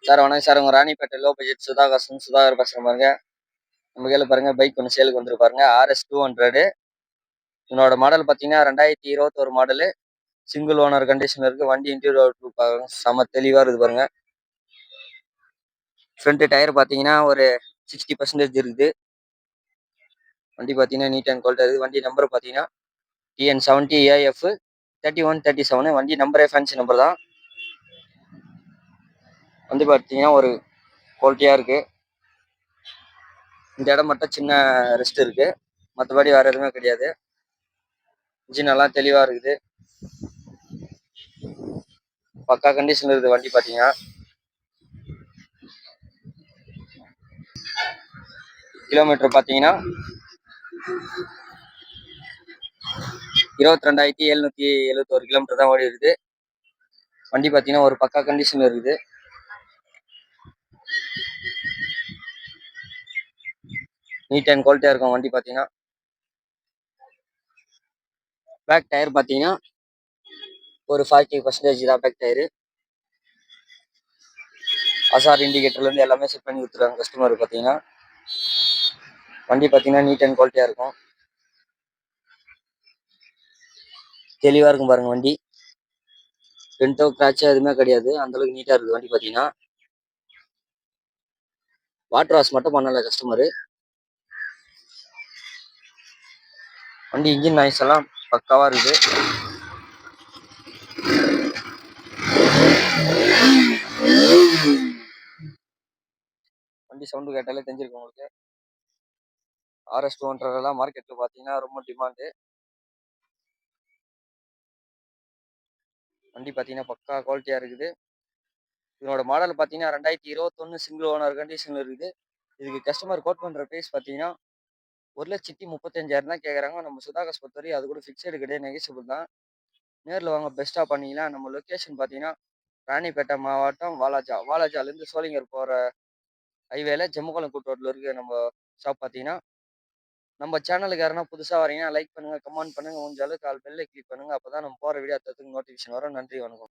Sir வணக்கம் sir. உங்க Ranipet low budget Sudhakar பேசுகிறேன் பாருங்க. நம்ம கையில் பாருங்க பைக் ஒன்று சேலுக்கு வந்துரு பாருங்க. RS 200. இதனோட மாடல் பார்த்தீங்கன்னா 2021 மாடலு. சிங்கிள் ஓனர் கண்டிஷன் இருக்கு. வண்டி இன்டீரியர் பாருங்க, செம தெளிவாக இருக்குது பாருங்க. ஃப்ரண்ட் டயர் பார்த்தீங்கன்னா ஒரு 60% இருக்குது. வண்டி பார்த்தீங்கன்னா நீட் அண்ட் குவாலிட்டி இருக்குது. வண்டி நம்பர் பார்த்தீங்கன்னா TN70AF 3137. வண்டி நம்பரே ஃபேன்சி நம்பர் தான். வண்டி பார்த்தீங்கன்னா ஒரு குவாலிட்டியாக இருக்கு. இந்த இடம் மட்டும் சின்ன ரெஸ்ட் இருக்கு, மற்றபடி வேற எதுவுமே கிடையாது. இன்ஜின் எல்லாம் தெளிவாக இருக்குது, பக்கா கண்டிஷன்ல இருக்குது. வண்டி பார்த்தீங்கன்னா கிலோமீட்டர் பார்த்தீங்கன்னா 22,771 கிலோமீட்டர் தான் ஓடி இருக்குது. வண்டி பார்த்தீங்கன்னா ஒரு பக்கா கண்டிஷன்ல இருக்குது. நீட் அண்ட் குவாலிட்டியாக இருக்கும் வண்டி பார்த்தீங்கன்னா. பேக் டயர் பார்த்தீங்கன்னா ஒரு 40% தான் பேக் டயரு. அசார் இண்டிகேட்டர்லேருந்து எல்லாமே செட் பண்ணி கொடுத்துருவாங்க கஸ்டமர் பார்த்தீங்கன்னா. வண்டி பார்த்தீங்கன்னா நீட் அண்ட் குவாலிட்டியாக இருக்கும், தெளிவாக இருக்கும் பாருங்க. வண்டி ரெண்டோ கிராச்சோ எதுவுமே கிடையாது, அந்தளவுக்கு நீட்டாக இருக்குது வண்டி பார்த்தீங்கன்னா. வாட்டர் வாஷ் மட்டும் பண்ணல கஸ்டமரு. வண்டி இன்ஜின் நாய்ஸ் எல்லாம் பக்காவாக இருக்குது. வண்டி சவுண்டு கேட்டாலே தெரிஞ்சிருக்கும் உங்களுக்கு. RS 200 மார்க்கெட்டில் பார்த்தீங்கன்னா ரொம்ப டிமாண்டு. வண்டி பார்த்தீங்கன்னா பக்கா குவாலிட்டியாக இருக்குது. இதனோட மாடல் பார்த்தீங்கன்னா 2021 சிங்கிள் ஓனர் கண்டிஷனில் இருக்குது. இதுக்கு கஸ்டமர் கோட் பண்ணுற ப்ரைஸ் பார்த்தீங்கன்னா 1,35,000 தான் கேட்குறாங்க. நம்ம சுதாகர் பொறுத்தவரை அது கூட ஃபிக்ஸடு கிடையாது, நெகிஷியபிள் தான். நேரில் வாங்க, பெஸ்ட்டாக பண்ணிக்கலாம். நம்ம லொக்கேஷன் பார்த்தீங்கன்னா ராணிப்பேட்டை மாவட்டம் வாலாஜாலேருந்து சோளிங்கர் போகிற ஹைவேல ஜெம்மகுளம் கூட்டு ரோட்டில் இருக்குது நம்ம ஷாப் பார்த்தீங்கன்னா. நம்ம சேனலுக்கு யாருன்னா புதுசாக வரீங்கன்னா லைக் பண்ணுங்கள், கமெண்ட் பண்ணுங்கள், முடிஞ்ச அளவுக்கு பெல்லை கிளிக் பண்ணுங்கள். அப்போ தான் நம்ம போகிற வீடியோ அடுத்ததுக்கு நோட்டிஃபிகேஷன் வரும். நன்றி, வணக்கம்.